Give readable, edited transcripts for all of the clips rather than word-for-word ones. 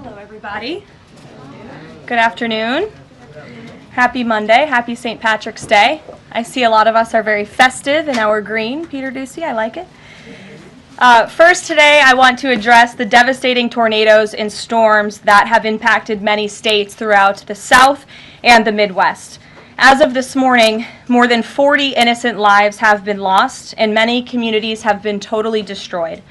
Hello, everybody. Good afternoon. Happy Monday. Happy St. Patrick's Day. I see a lot of us are very festive in our green. Peter Ducey, I like it. First today, I want to address the devastating tornadoes and storms that have impacted many states throughout the South and the Midwest. As of this morning, more than 40 innocent lives have been lost, and many communities have been totally destroyed.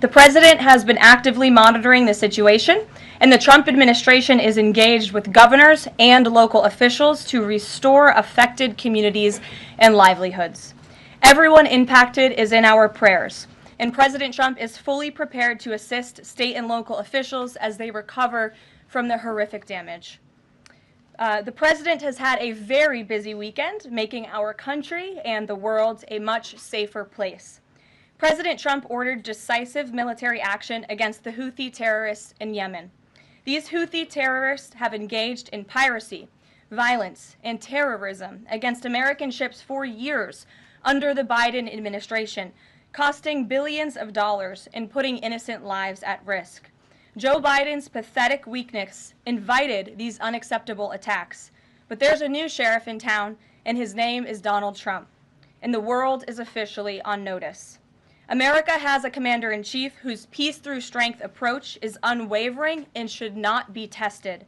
The President has been actively monitoring the situation, and the Trump administration is engaged with governors and local officials to restore affected communities and livelihoods. Everyone impacted is in our prayers, and President Trump is fully prepared to assist state and local officials as they recover from the horrific damage. The President has had a very busy weekend, making our country and the world a much safer place. President Trump ordered decisive military action against the Houthi terrorists in Yemen. These Houthi terrorists have engaged in piracy, violence, and terrorism against American ships for years under the Biden administration, costing billions of dollars and putting innocent lives at risk. Joe Biden's pathetic weakness invited these unacceptable attacks. But there's a new sheriff in town, and his name is Donald Trump. And the world is officially on notice. America has a commander-in-chief whose peace-through-strength approach is unwavering and should not be tested.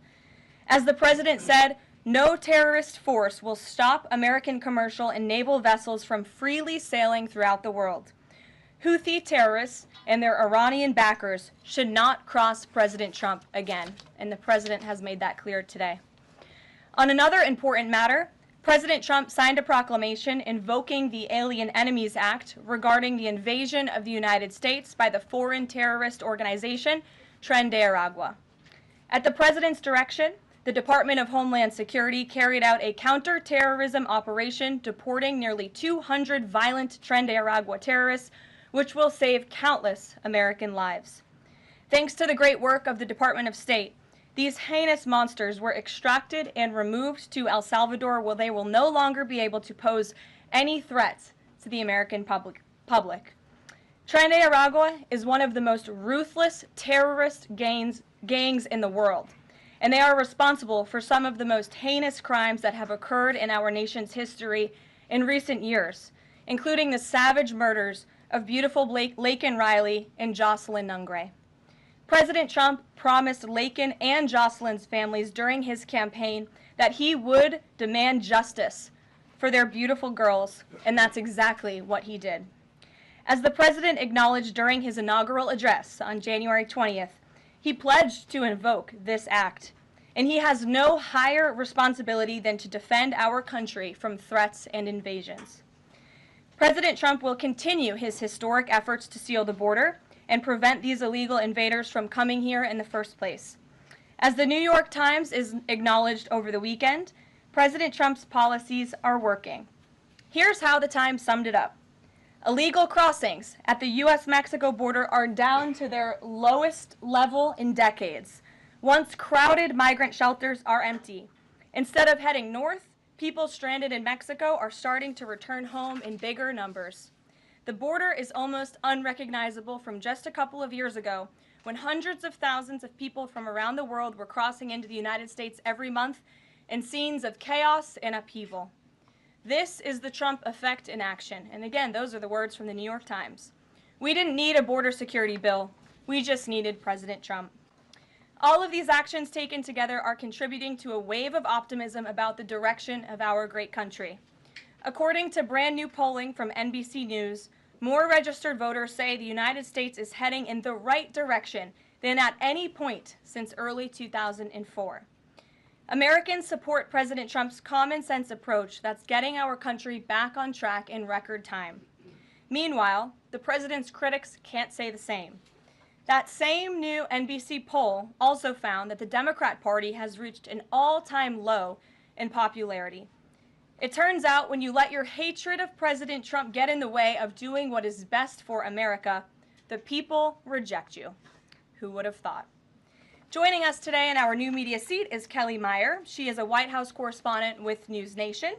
As the President said, no terrorist force will stop American commercial and naval vessels from freely sailing throughout the world. Houthi terrorists and their Iranian backers should not cross President Trump again, and the President has made that clear today. On another important matter, President Trump signed a proclamation invoking the Alien Enemies Act regarding the invasion of the United States by the foreign terrorist organization Tren de Aragua. At the President's direction, the Department of Homeland Security carried out a counter-terrorism operation deporting nearly 200 violent Tren de Aragua terrorists, which will save countless American lives. Thanks to the great work of the Department of State, these heinous monsters were extracted and removed to El Salvador, where they will no longer be able to pose any threats to the American public. Tren de Aragua is one of the most ruthless terrorist gangs in the world, and they are responsible for some of the most heinous crimes that have occurred in our nation's history in recent years, including the savage murders of beautiful Laken Riley and Jocelyn Nungray. President Trump promised Laken and Jocelyn's families during his campaign that he would demand justice for their beautiful girls, and that's exactly what he did. As the President acknowledged during his inaugural address on January 20th, he pledged to invoke this act, and he has no higher responsibility than to defend our country from threats and invasions. President Trump will continue his historic efforts to seal the border and prevent these illegal invaders from coming here in the first place. As the New York Times is acknowledged over the weekend, President Trump's policies are working. Here's how the Times summed it up. Illegal crossings at the U.S.-Mexico border are down to their lowest level in decades. Once crowded migrant shelters are empty. Instead of heading north, people stranded in Mexico are starting to return home in bigger numbers. The border is almost unrecognizable from just a couple of years ago, when hundreds of thousands of people from around the world were crossing into the United States every month in scenes of chaos and upheaval. This is the Trump effect in action. And again, those are the words from the New York Times. We didn't need a border security bill. We just needed President Trump. All of these actions taken together are contributing to a wave of optimism about the direction of our great country. According to brand new polling from NBC News, more registered voters say the United States is heading in the right direction than at any point since early 2004. Americans support President Trump's common sense approach that's getting our country back on track in record time. Meanwhile, the president's critics can't say the same. That same new NBC poll also found that the Democrat Party has reached an all-time low in popularity. It turns out when you let your hatred of President Trump get in the way of doing what is best for America, the people reject you. Who would have thought? Joining us today in our new media seat is Kelly Meyer. She is a White House correspondent with News Nation.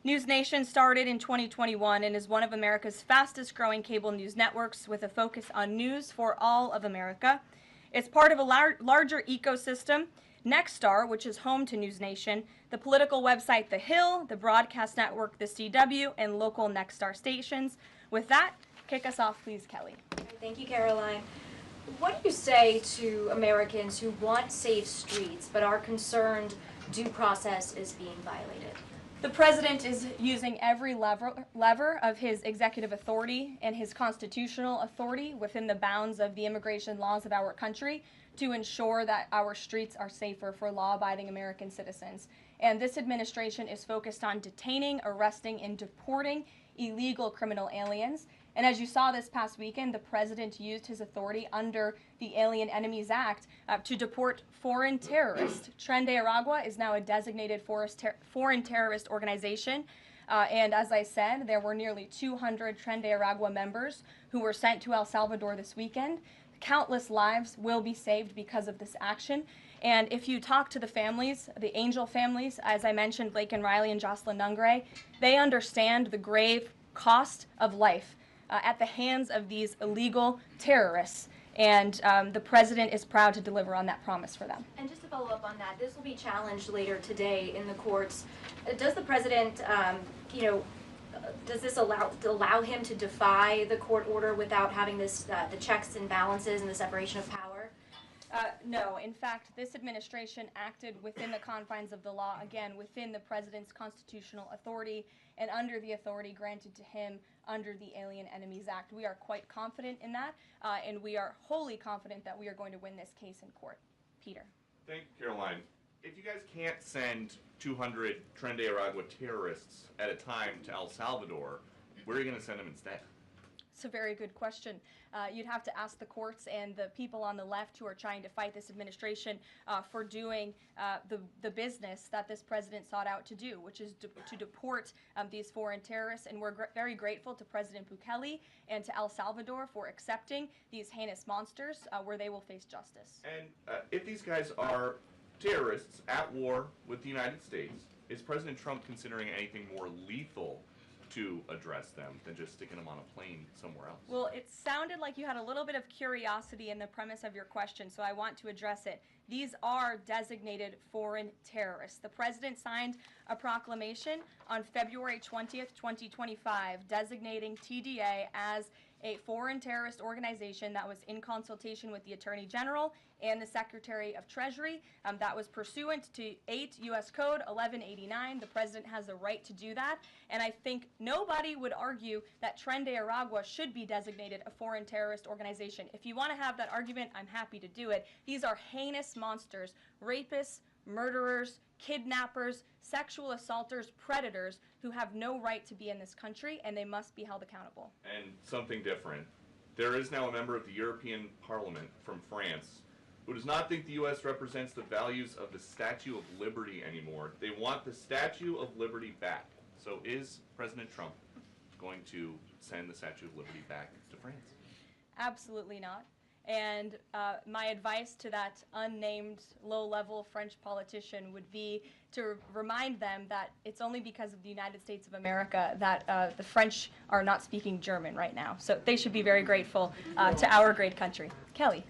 News Nation started in 2021 and is one of America's fastest growing cable news networks with a focus on news for all of America. It's part of a larger ecosystem. Nexstar, which is home to News Nation, the political website The Hill, the broadcast network The CW, and local Nexstar stations. With that, kick us off, please, Kelly. Thank you, Karoline. What do you say to Americans who want safe streets but are concerned due process is being violated? The president is using every lever of his executive authority and his constitutional authority within the bounds of the immigration laws of our country to ensure that our streets are safer for law-abiding American citizens. And this administration is focused on detaining, arresting, and deporting illegal criminal aliens. And as you saw this past weekend, the president used his authority under the Alien Enemies Act to deport foreign terrorists. Tren de Aragua is now a designated foreign terrorist organization. And as I said, there were nearly 200 Tren de Aragua members who were sent to El Salvador this weekend. Countless lives will be saved because of this action. And if you talk to the families, the Angel families, as I mentioned, Blake and Riley and Jocelyn Nungray, they understand the grave cost of life at the hands of these illegal terrorists. And the president is proud to deliver on that promise for them. And just to follow up on that, this will be challenged later today in the courts. Does the president, does this allow him to defy the court order without having this the checks and balances and the separation of power? No. In fact, this administration acted within the confines of the law, again, within the president's constitutional authority and under the authority granted to him under the Alien Enemies Act. We are quite confident in that, and we are wholly confident that we are going to win this case in court. Peter. Thank you, Karoline. If you guys can't send 200 Tren de Aragua terrorists at a time to El Salvador, where are you going to send them instead? It's a very good question. You'd have to ask the courts and the people on the left who are trying to fight this administration for doing the business that this president sought out to do, which is to deport these foreign terrorists. And we're very grateful to President Bukele and to El Salvador for accepting these heinous monsters where they will face justice. And if these guys are terrorists at war with the United States, is President Trump considering anything more lethal to address them than just sticking them on a plane somewhere else? Well, it sounded like you had a little bit of curiosity in the premise of your question, so I want to address it. These are designated foreign terrorists. The president signed a proclamation on February 20th, 2025, designating TDA as a foreign terrorist organization that was in consultation with the Attorney General and the Secretary of Treasury. That was pursuant to 8 U.S. Code 1189. The president has the right to do that. And I think nobody would argue that Tren de Aragua should be designated a foreign terrorist organization. If you want to have that argument, I'm happy to do it. These are heinous monsters, rapists, murderers, kidnappers, sexual assaulters, predators who have no right to be in this country, and they must be held accountable. And something different. There is now a member of the European Parliament from France who does not think the U.S. represents the values of the Statue of Liberty anymore. They want the Statue of Liberty back. So is President Trump going to send the Statue of Liberty back to France? Absolutely not. And my advice to that unnamed low-level French politician would be to remind them that it's only because of the United States of America that the French are not speaking German right now. So they should be very grateful to our great country. Kelly.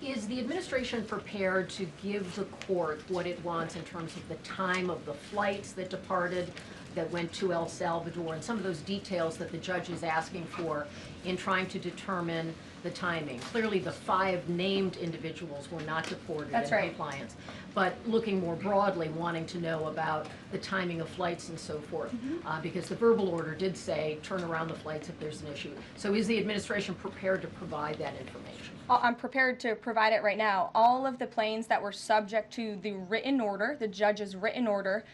Is the administration prepared to give the court what it wants in terms of the time of the flights that departed, that went to El Salvador, and some of those details that the judge is asking for in trying to determine the timing? Clearly, the 5 named individuals were not deported in compliance, but looking more broadly, wanting to know about the timing of flights and so forth, because the verbal order did say turn around the flights if there's an issue. So is the administration prepared to provide that information? I'm prepared to provide it right now. All of the planes that were subject to the written order, the judge's written order,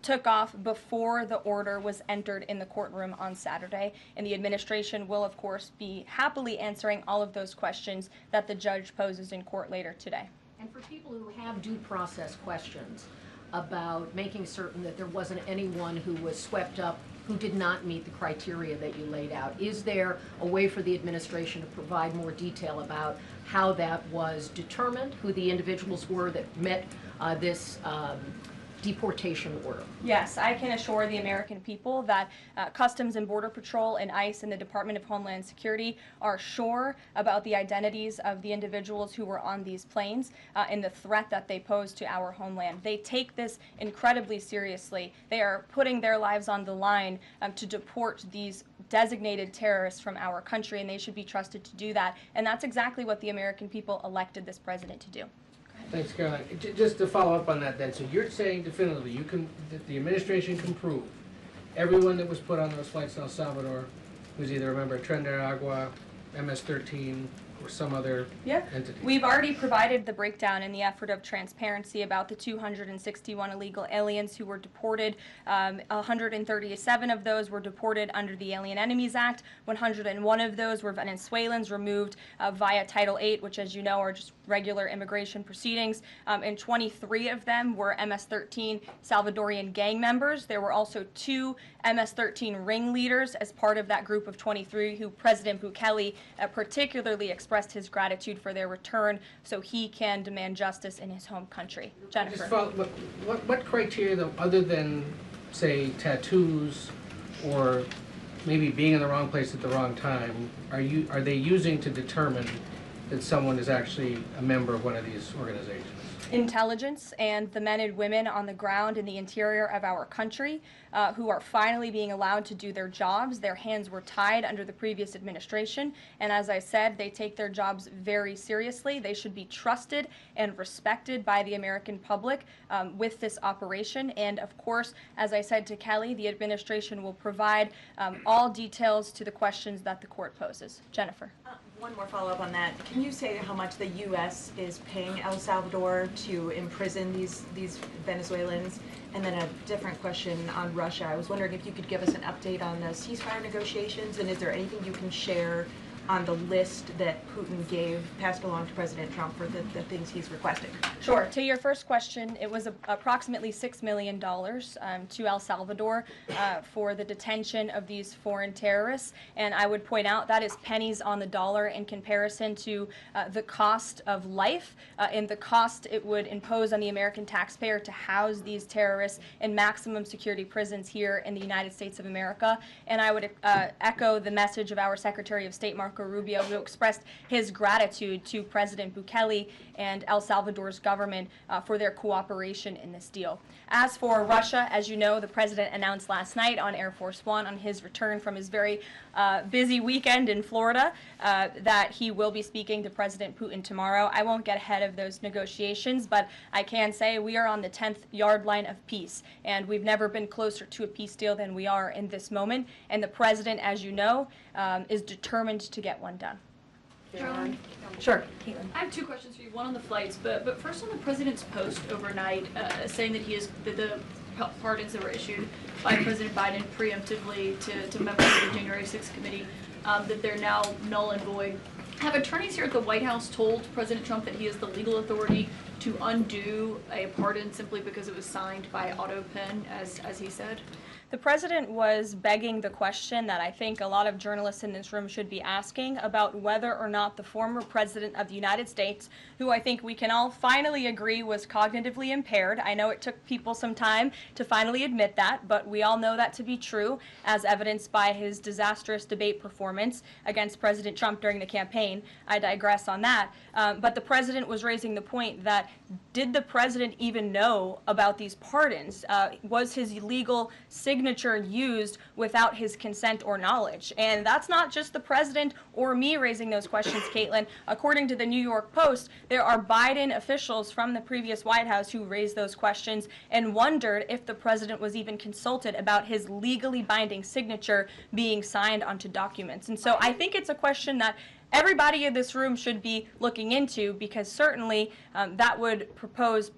took off before the order was entered in the courtroom on Saturday, and the administration will, of course, be happily answering all of those questions that the judge poses in court later today. And for people who have due process questions about making certain that there wasn't anyone who was swept up who did not meet the criteria that you laid out, is there a way for the administration to provide more detail about how that was determined, who the individuals were that met this deportation order. Yes, I can assure the American people that Customs and Border Patrol and ICE and the Department of Homeland Security are sure about the identities of the individuals who were on these planes and the threat that they pose to our homeland. They take this incredibly seriously. They are putting their lives on the line to deport these designated terrorists from our country, and they should be trusted to do that. And that's exactly what the American people elected this president to do. Thanks, Caroline. Just to follow up on that then, so you're saying definitively that the administration can prove everyone that was put on those flights to El Salvador was either a member of Tren de Aragua, MS-13, or some other entity? We've already provided the breakdown in the effort of transparency about the 261 illegal aliens who were deported. 137 of those were deported under the Alien Enemies Act. 101 of those were Venezuelans removed via Title VIII, which, as you know, are just regular immigration proceedings. And 23 of them were MS-13 Salvadorian gang members. There were also 2 MS-13 ringleaders as part of that group of 23 who President Bukele particularly expressed his gratitude for their return so he can demand justice in his home country. Jennifer. Just follow, what criteria, though, other than, say, tattoos or maybe being in the wrong place at the wrong time, are they using to determine that someone is actually a member of one of these organizations? Intelligence and the men and women on the ground in the interior of our country who are finally being allowed to do their jobs. Their hands were tied under the previous administration, and as I said, they take their jobs very seriously. They should be trusted and respected by the American public with this operation, and of course, as I said to Kelly, the administration will provide all details to the questions that the court poses. Jennifer. One more follow-up on that. Can you say how much the U.S. is paying El Salvador to imprison these Venezuelans? And then a different question on Russia. I was wondering if you could give us an update on the ceasefire negotiations, and is there anything you can share on the list that Putin passed along to President Trump for the things he's requesting? Sure. To your first question, it was approximately $6 million to El Salvador for the detention of these foreign terrorists. And I would point out that is pennies on the dollar in comparison to the cost of life and the cost it would impose on the American taxpayer to house these terrorists in maximum security prisons here in the United States of America. And I would echo the message of our Secretary of State, Marco Rubio, who expressed his gratitude to President Bukele and El Salvador's government for their cooperation in this deal. As for Russia, as you know, the president announced last night on Air Force One on his return from his very busy weekend in Florida that he will be speaking to President Putin tomorrow. I won't get ahead of those negotiations, but I can say we are on the 10th yard line of peace, and we've never been closer to a peace deal than we are in this moment. And the president, as you know, is determined to get one done. Caroline? Sure, Caitlin. I have 2 questions for you. One on the flights, but first on the president's post overnight, saying that the pardons that were issued by President Biden preemptively to members of the January 6th committee, that they're now null and void. Have attorneys here at the White House told President Trump that he has the legal authority to undo a pardon simply because it was signed by auto pen, as he said? The president was begging the question that I think a lot of journalists in this room should be asking about whether or not the former president of the United States, who I think we can all finally agree was cognitively impaired. I know it took people some time to finally admit that, but we all know that to be true, as evidenced by his disastrous debate performance against President Trump during the campaign. I digress on that. But the president was raising the point that did the president even know about these pardons? Was his legal signature used without his consent or knowledge? And that's not just the president or me raising those questions, Caitlin. According to the New York Post, there are Biden officials from the previous White House who raised those questions and wondered if the president was even consulted about his legally binding signature being signed onto documents. And so I think it's a question that everybody in this room should be looking into, because certainly that would propose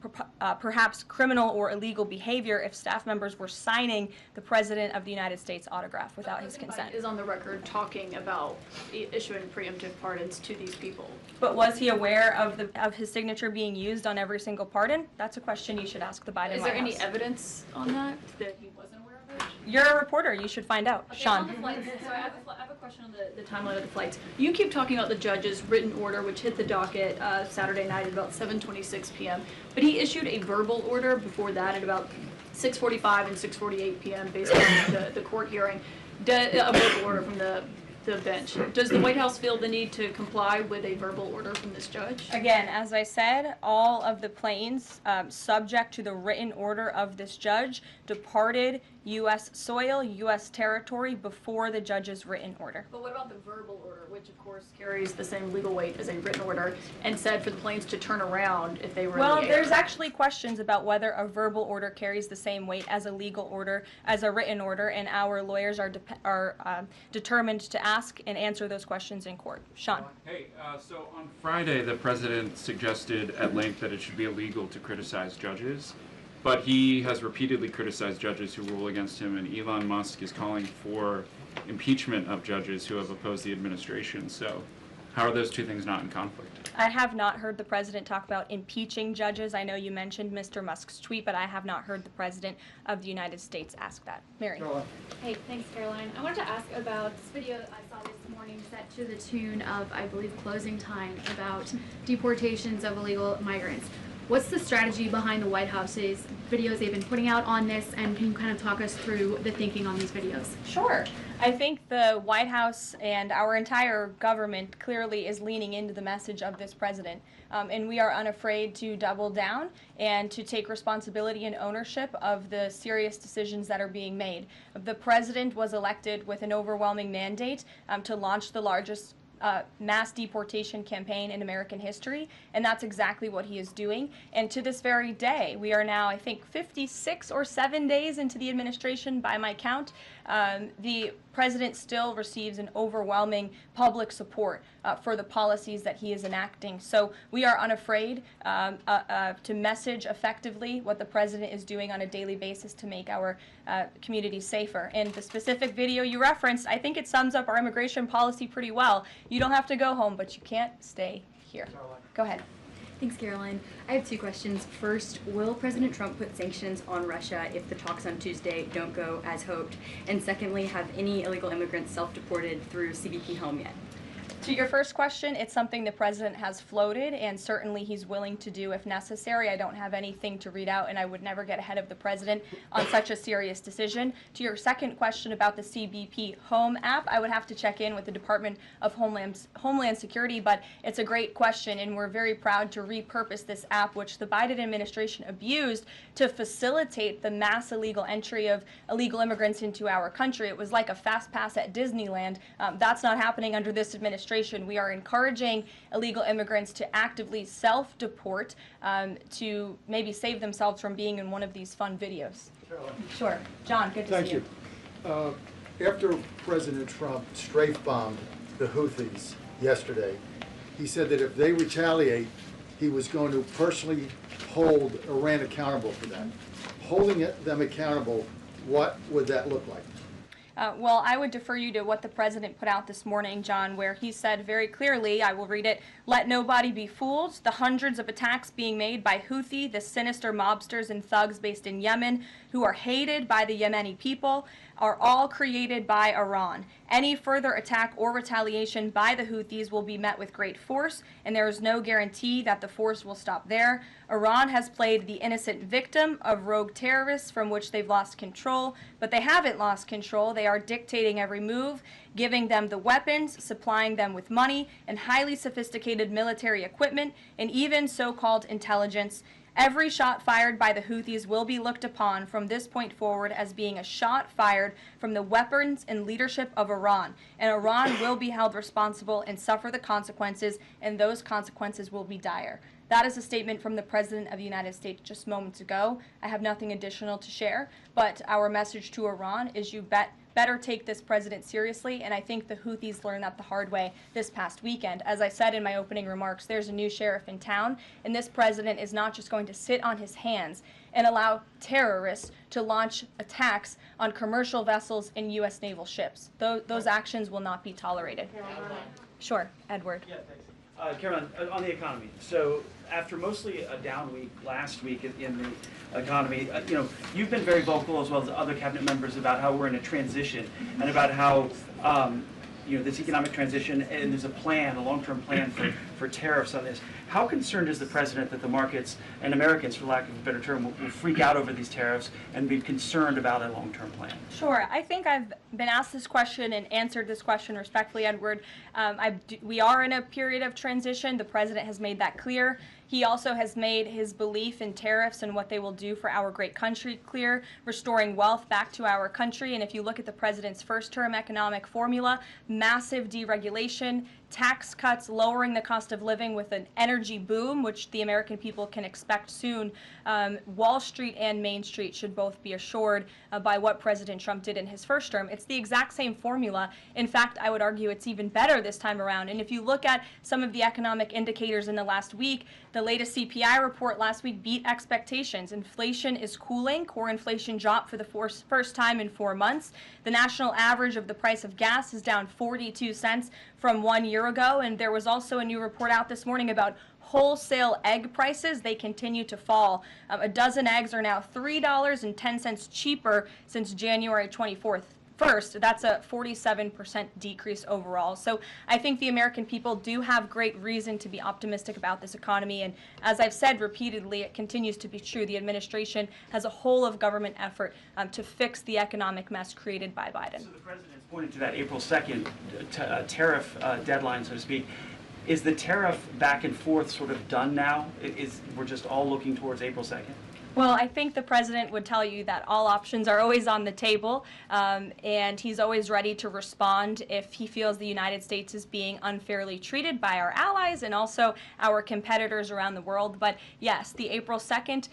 perhaps criminal or illegal behavior if staff members were signing the President of the United States autograph without his consent. Biden is on the record talking about issuing preemptive pardons to these people. But was he aware of his signature being used on every single pardon? That's a question you should ask the Biden White House. Is there any evidence on that he wasn't aware of it? You're a reporter. You should find out. Okay, on Sean. the flights, so I have a question on the timeline of the flights. You keep talking about the judge's written order, which hit the docket Saturday night at about 7:26 p.m., but he issued a verbal order before that at about 6:45 and 6:48 p.m. based on the court hearing. A verbal order from the bench. Does the White House feel the need to comply with a verbal order from this judge? Again, as I said, all of the planes subject to the written order of this judge departed U.S. soil, U.S. territory before the judge's written order. But what about the verbal order, which of course carries the same legal weight as a written order, and said for the planes to turn around if they were Well, in the air? there's actually questions about whether a verbal order carries the same weight as a legal order, as a written order, and our lawyers are determined to ask and answer those questions in court. Sean. Hey, so on Friday, the president suggested at length that it should be illegal to criticize judges, but he has repeatedly criticized judges who rule against him, and Elon Musk is calling for impeachment of judges who have opposed the administration. So how are those two things not in conflict? I have not heard the president talk about impeaching judges. I know you mentioned Mr. Musk's tweet, but I have not heard the president of the United States ask that. Mary. Hey, thanks, Caroline. I wanted to ask about this video I saw this morning set to the tune of, I believe, Closing Time about deportations of illegal migrants. What's the strategy behind the White House's videos they've been putting out on this, and can you kind of talk us through the thinking on these videos? Sure. I think the White House and our entire government clearly is leaning into the message of this president. And we are unafraid to double down and to take responsibility and ownership of the serious decisions that are being made. The president was elected with an overwhelming mandate to launch the largest mass deportation campaign in American history, and that's exactly what he is doing. And to this very day, we are now, I think, 56 or 7 days into the administration by my count. The president still receives an overwhelming public support for the policies that he is enacting. So we are unafraid to message effectively what the president is doing on a daily basis to make our communities safer. And the specific video you referenced, I think it sums up our immigration policy pretty well. You don't have to go home, but you can't stay here. Go ahead. Thanks, Caroline. I have two questions. First, will President Trump put sanctions on Russia if the talks on Tuesday don't go as hoped? And secondly, have any illegal immigrants self-deported through CBP home yet? To your first question, it's something the president has floated, and certainly he's willing to do if necessary. I don't have anything to read out, and I would never get ahead of the president on such a serious decision. To your second question about the CBP Home app, I would have to check in with the Department of Homeland Security, but it's a great question, and we're very proud to repurpose this app, which the Biden administration abused to facilitate the mass illegal entry of illegal immigrants into our country. It was like a fast pass at Disneyland. That's not happening under this administration. We are encouraging illegal immigrants to actively self-deport to maybe save themselves from being in one of these fun videos. Sure. John, good to see you. Thank you. After President Trump strafe-bombed the Houthis yesterday, he said that if they retaliate, he was going to personally hold Iran accountable for that. Holding them accountable, what would that look like? Well, I would defer you to what the president put out this morning, John, where he said very clearly, I will read it, "Let nobody be fooled. The hundreds of attacks being made by Houthi, the sinister mobsters and thugs based in Yemen, who are hated by the Yemeni people, are all created by Iran. Any further attack or retaliation by the Houthis will be met with great force, and there is no guarantee that the force will stop there. Iran has played the innocent victim of rogue terrorists from which they've lost control, but they haven't lost control. They are dictating every move, giving them the weapons, supplying them with money, and highly sophisticated military equipment, and even so-called intelligence. Every shot fired by the Houthis will be looked upon from this point forward as being a shot fired from the weapons and leadership of Iran. And Iran will be held responsible and suffer the consequences, and those consequences will be dire." That is a statement from the President of the United States just moments ago. I have nothing additional to share, but our message to Iran is you better take this president seriously, and I think the Houthis learned that the hard way this past weekend. As I said in my opening remarks, there's a new sheriff in town, and this president is not just going to sit on his hands and allow terrorists to launch attacks on commercial vessels and U.S. naval ships. Those actions will not be tolerated. Sure, Edward. Yeah, thanks. Karoline, on the economy. So after mostly a down week last week in the economy, you've been very vocal as well as other cabinet members about how we're in a transition and about how this economic transition, and there's a long-term plan for tariffs on this. How concerned is the president that the markets and Americans, for lack of a better term, will freak out over these tariffs and be concerned about a long-term plan? Sure. I think I've been asked this question and answered this question respectfully, Edward. We are in a period of transition. The president has made that clear. He also has made his belief in tariffs and what they will do for our great country clear, restoring wealth back to our country. And if you look at the president's first-term economic formula, massive deregulation, tax cuts, lowering the cost of living with an energy boom, which the American people can expect soon. Wall Street and Main Street should both be assured by what President Trump did in his first term. It's the exact same formula. In fact, I would argue it's even better this time around. And if you look at some of the economic indicators in the last week, the latest CPI report last week beat expectations. Inflation is cooling. Core inflation dropped for the first time in 4 months. The national average of the price of gas is down 42 cents from 1 year ago. And there was also a new report out this morning about wholesale egg prices. They continue to fall. A dozen eggs are now $3.10 cheaper since January 24th. First, that's a 47% decrease overall. So I think the American people do have great reason to be optimistic about this economy. And as I've said repeatedly, it continues to be true. The administration has a whole of government effort to fix the economic mess created by Biden. So the president's pointed to that April 2nd tariff deadline, so to speak. Is the tariff back and forth sort of done now? We're just all looking towards April 2nd? Well, I think the president would tell you that all options are always on the table, and he's always ready to respond if he feels the United States is being unfairly treated by our allies and also our competitors around the world. But yes, the April 2nd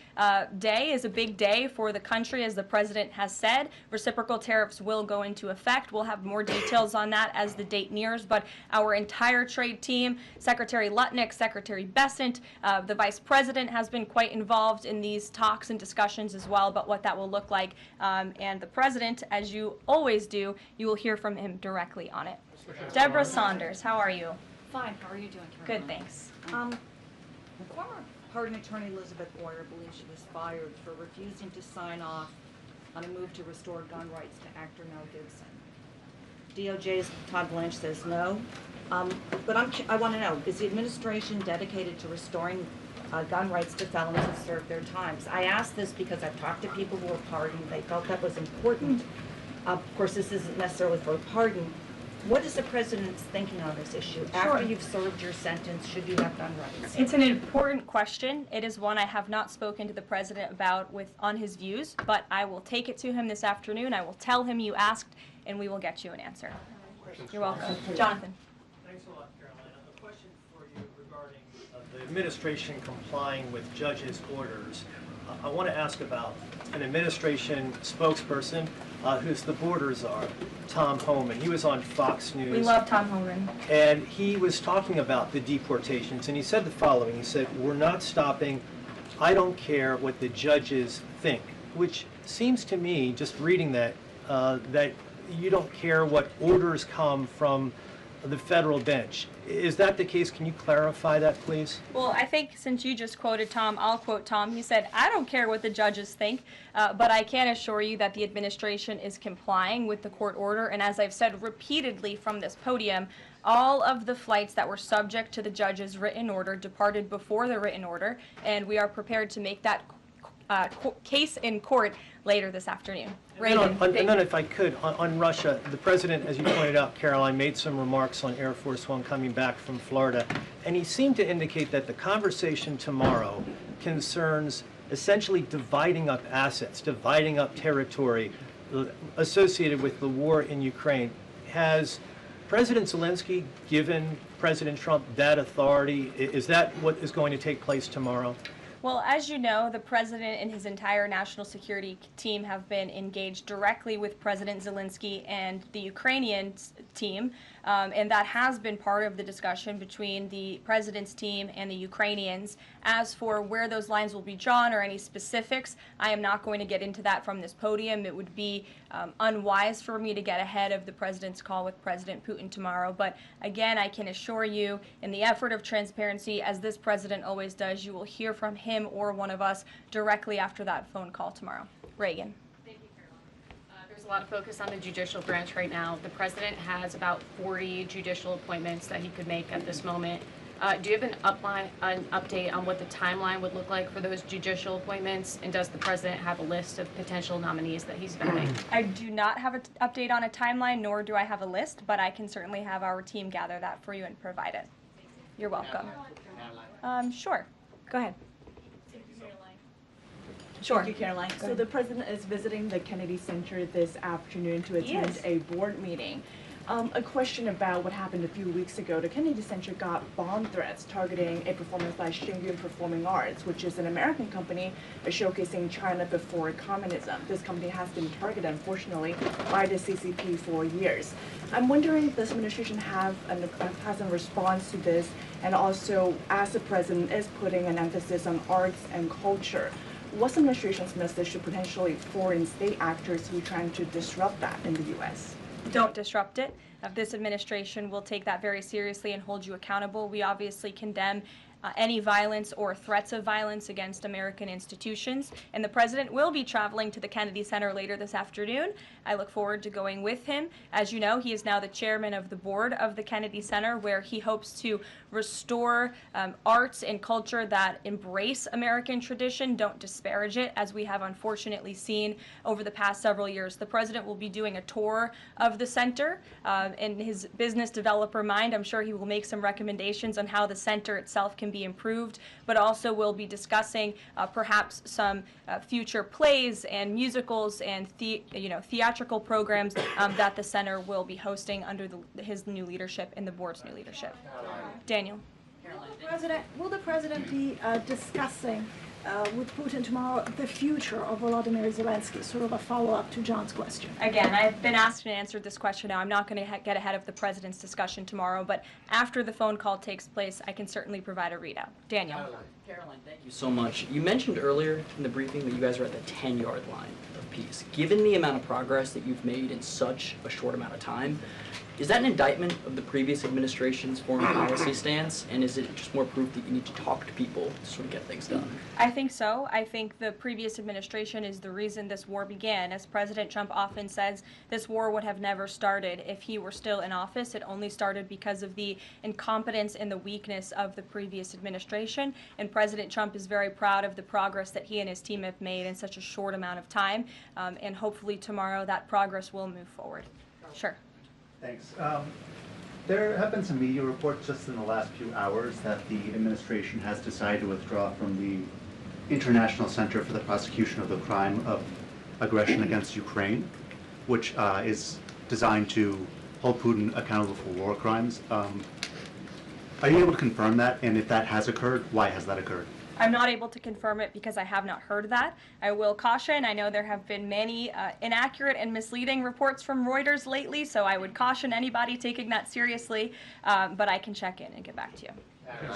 day is a big day for the country, as the president has said. Reciprocal tariffs will go into effect. We'll have more details on that as the date nears, but our entire trade team, Secretary Lutnick, Secretary Bessent, the vice president has been quite involved in these talks and discussions as well about what that will look like. And the president, as you always do, you will hear from him directly on it. Deborah Saunders, how are you? Fine. How are you doing, Karoline? Good, thanks. Former pardon attorney Elizabeth Boyer believes she was fired for refusing to sign off on a move to restore gun rights to actor Mel Gibson. DOJ's Todd Blanche says no. But I want to know, is the administration dedicated to restoring gun rights to felons who served their times? I ask this because I've talked to people who were pardoned. They felt that was important. Of course, this isn't necessarily for a pardon. What is the president's thinking on this issue? After you've served your sentence, should you have gun rights? It's an important question. It is one I have not spoken to the president about on his views, but I will take it to him this afternoon. I will tell him you asked, and we will get you an answer. You're welcome. Jonathan. Thanks a lot, Caroline. A question for you regarding the administration complying with judges' orders. I want to ask about an administration spokesperson who's the border czar, Tom Homan. He was on Fox News. We love Tom Homan. And he was talking about the deportations, and he said the following. He said, "We're not stopping. I don't care what the judges think," which seems to me, just reading that, that you don't care what orders come from the federal bench. Is that the case? Can you clarify that, please? Well, I think since you just quoted Tom, I'll quote Tom. He said, "I don't care what the judges think, but I can assure you that the administration is complying with the court order." And as I've said repeatedly from this podium, all of the flights that were subject to the judge's written order departed before the written order, and we are prepared to make that case in court later this afternoon. And then if I could, on Russia, the president, as you pointed out, Caroline, made some remarks on Air Force One coming back from Florida, and he seemed to indicate that the conversation tomorrow concerns essentially dividing up assets, dividing up territory associated with the war in Ukraine. Has President Zelensky given President Trump that authority? Is that what is going to take place tomorrow? Well, as you know, the president and his entire national security team have been engaged directly with President Zelensky and the Ukrainian team, and that has been part of the discussion between the president's team and the Ukrainians. As for where those lines will be drawn or any specifics, I am not going to get into that from this podium. It would be unwise for me to get ahead of the president's call with President Putin tomorrow. But again, I can assure you, in the effort of transparency, as this president always does, you will hear from him or one of us directly after that phone call tomorrow. Reagan. Thank you, Karoline. There's a lot of focus on the judicial branch right now. The president has about 40 judicial appointments that he could make at this moment. Do you have an update on what the timeline would look like for those judicial appointments? And does the president have a list of potential nominees that he's vetting? I do not have an update on a timeline, nor do I have a list, but I can certainly have our team gather that for you and provide it. You're welcome. Sure. Go ahead. Sure. Thank you, Caroline. So the president is visiting the Kennedy Center this afternoon to attend a board meeting. A question about what happened a few weeks ago. The Kennedy Center got bomb threats targeting a performance by Shingyun Performing Arts, which is an American company showcasing China before communism. This company has been targeted, unfortunately, by the CCP for years. I'm wondering if this administration has a response to this, and also as the president is putting an emphasis on arts and culture, what's the administration's message to potentially foreign state actors who are trying to disrupt that in the U.S.? Don't disrupt it. This administration will take that very seriously and hold you accountable. We obviously condemn any violence or threats of violence against American institutions. And the president will be traveling to the Kennedy Center later this afternoon. I look forward to going with him. As you know, he is now the chairman of the board of the Kennedy Center, where he hopes to restore arts and culture that embrace American tradition, don't disparage it, as we have unfortunately seen over the past several years. The president will be doing a tour of the center. In his business developer mind, I'm sure he will make some recommendations on how the center itself can be improved, but also we'll be discussing perhaps some future plays and musicals and theatrical programs that the center will be hosting under his new leadership and the board's new leadership. Daniel. Will the president be discussing with Putin tomorrow the future of Volodymyr Zelensky, sort of a follow-up to John's question? Again, I've been asked and answered this question now. I'm not going to get ahead of the president's discussion tomorrow, but after the phone call takes place, I can certainly provide a readout. Daniel. Karoline, thank you so much. You mentioned earlier in the briefing that you guys are at the 10-yard line of peace. Given the amount of progress that you've made in such a short amount of time, is that an indictment of the previous administration's foreign policy stance, and is it just more proof that you need to talk to people to sort of get things done? I think so. I think the previous administration is the reason this war began. As President Trump often says, this war would have never started if he were still in office. It only started because of the incompetence and the weakness of the previous administration, and President Trump is very proud of the progress that he and his team have made in such a short amount of time, and hopefully tomorrow that progress will move forward. Sure. Thanks. There have been some media reports just in the last few hours that the administration has decided to withdraw from the International Center for the Prosecution of the Crime of Aggression against Ukraine, which is designed to hold Putin accountable for war crimes. Are you able to confirm that? And if that has occurred, why has that occurred? I'm not able to confirm it because I have not heard that. I will caution, I know there have been many inaccurate and misleading reports from Reuters lately, so I would caution anybody taking that seriously, but I can check in and get back to you.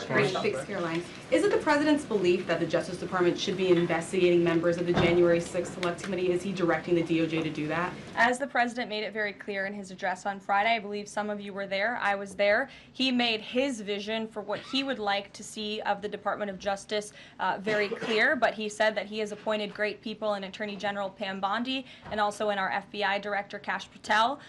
Great, thanks, Caroline. Is it the president's belief that the Justice Department should be investigating members of the January 6th Select Committee? Is he directing the DOJ to do that? As the president made it very clear in his address on Friday, I believe some of you were there, I was there, he made his vision for what he would like to see of the Department of Justice very clear, but he said that he has appointed great people in Attorney General Pam Bondi and also in our FBI Director Kash Patel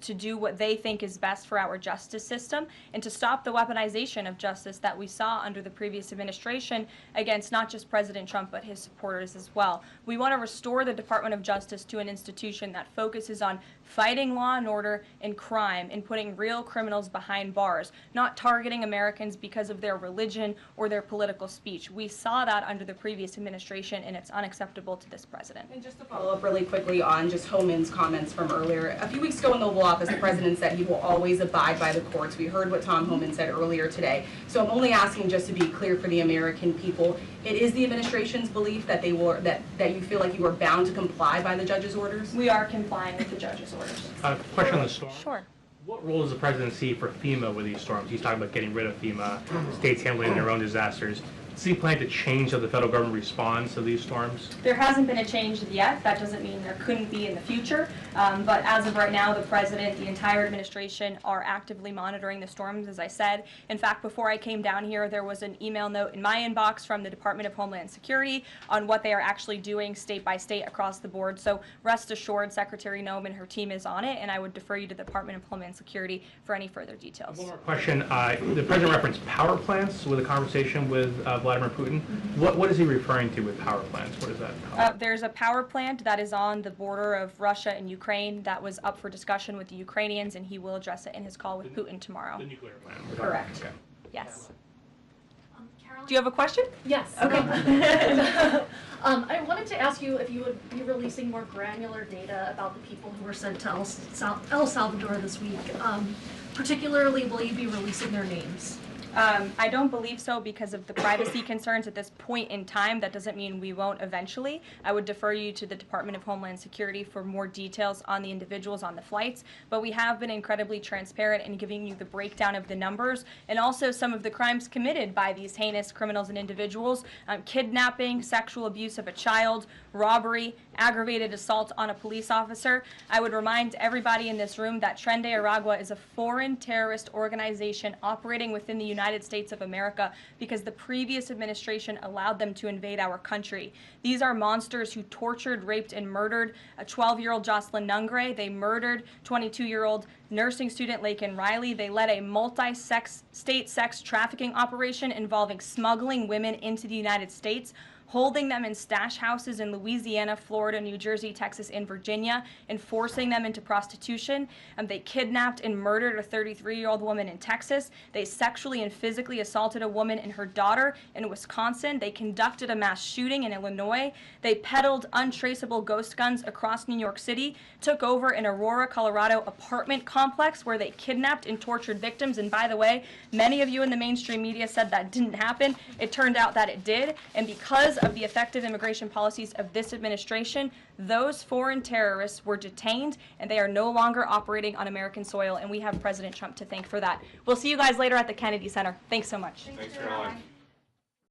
to do what they think is best for our justice system and to stop the weaponization of justice that we saw under the previous administration against not just President Trump but his supporters as well. We want to restore the Department of Justice to an institution that focuses on fighting law and order and crime and putting real criminals behind bars, not targeting Americans because of their religion or their political speech. We saw that under the previous administration, and it's unacceptable to this president. And just to follow up really quickly on just Homan's comments from earlier. A few weeks ago in the Oval Office, the president said he will always abide by the courts. We heard what Tom Homan said earlier today. So I'm only asking just to be clear for the American people. It is the administration's belief that that you feel like you are bound to comply by the judge's orders? We are complying with the judge's orders. Question on the storm. Sure. What role does the president see for FEMA with these storms? He's talking about getting rid of FEMA, states handling their own disasters. Does he plan to change how the federal government responds to these storms? There hasn't been a change yet. That doesn't mean there couldn't be in the future. But as of right now, the president, the entire administration are actively monitoring the storms, as I said. In fact, before I came down here, there was an email note in my inbox from the Department of Homeland Security on what they are actually doing state by state across the board. So rest assured, Secretary Noem and her team is on it, and I would defer you to the Department of Homeland Security for any further details. One more question. The president referenced power plants with a conversation with Vladimir Putin. What is he referring to with power plants? What is that? There's a power plant that is on the border of Russia and Ukraine that was up for discussion with the Ukrainians, and he will address it in his call with Putin tomorrow. The nuclear plant. Correct. Okay. Yes. Do you have a question? Yes. Okay. I wanted to ask you if you would be releasing more granular data about the people who were sent to El Salvador this week. Particularly, will you be releasing their names? I don't believe so because of the privacy concerns at this point in time. That doesn't mean we won't eventually. I would defer you to the Department of Homeland Security for more details on the individuals on the flights, but we have been incredibly transparent in giving you the breakdown of the numbers and also some of the crimes committed by these heinous criminals and individuals: kidnapping, sexual abuse of a child, robbery, aggravated assault on a police officer. I would remind everybody in this room that Tren de Aragua is a foreign terrorist organization operating within the United States of America because the previous administration allowed them to invade our country. These are monsters who tortured, raped, and murdered a 12-year-old Jocelyn Nungre. They murdered 22-year-old nursing student Laken Riley. They led a multi-state sex trafficking operation involving smuggling women into the United States, holding them in stash houses in Louisiana, Florida, New Jersey, Texas, and Virginia, and forcing them into prostitution. They kidnapped and murdered a 33-year-old woman in Texas. They sexually and physically assaulted a woman and her daughter in Wisconsin. They conducted a mass shooting in Illinois. They peddled untraceable ghost guns across New York City, took over an Aurora, Colorado apartment complex where they kidnapped and tortured victims. And by the way, many of you in the mainstream media said that didn't happen. It turned out that it did. And because of the effective immigration policies of this administration, those foreign terrorists were detained and they are no longer operating on American soil, and we have President Trump to thank for that. We'll see you guys later at the Kennedy Center. Thanks so much. Thanks, Caroline.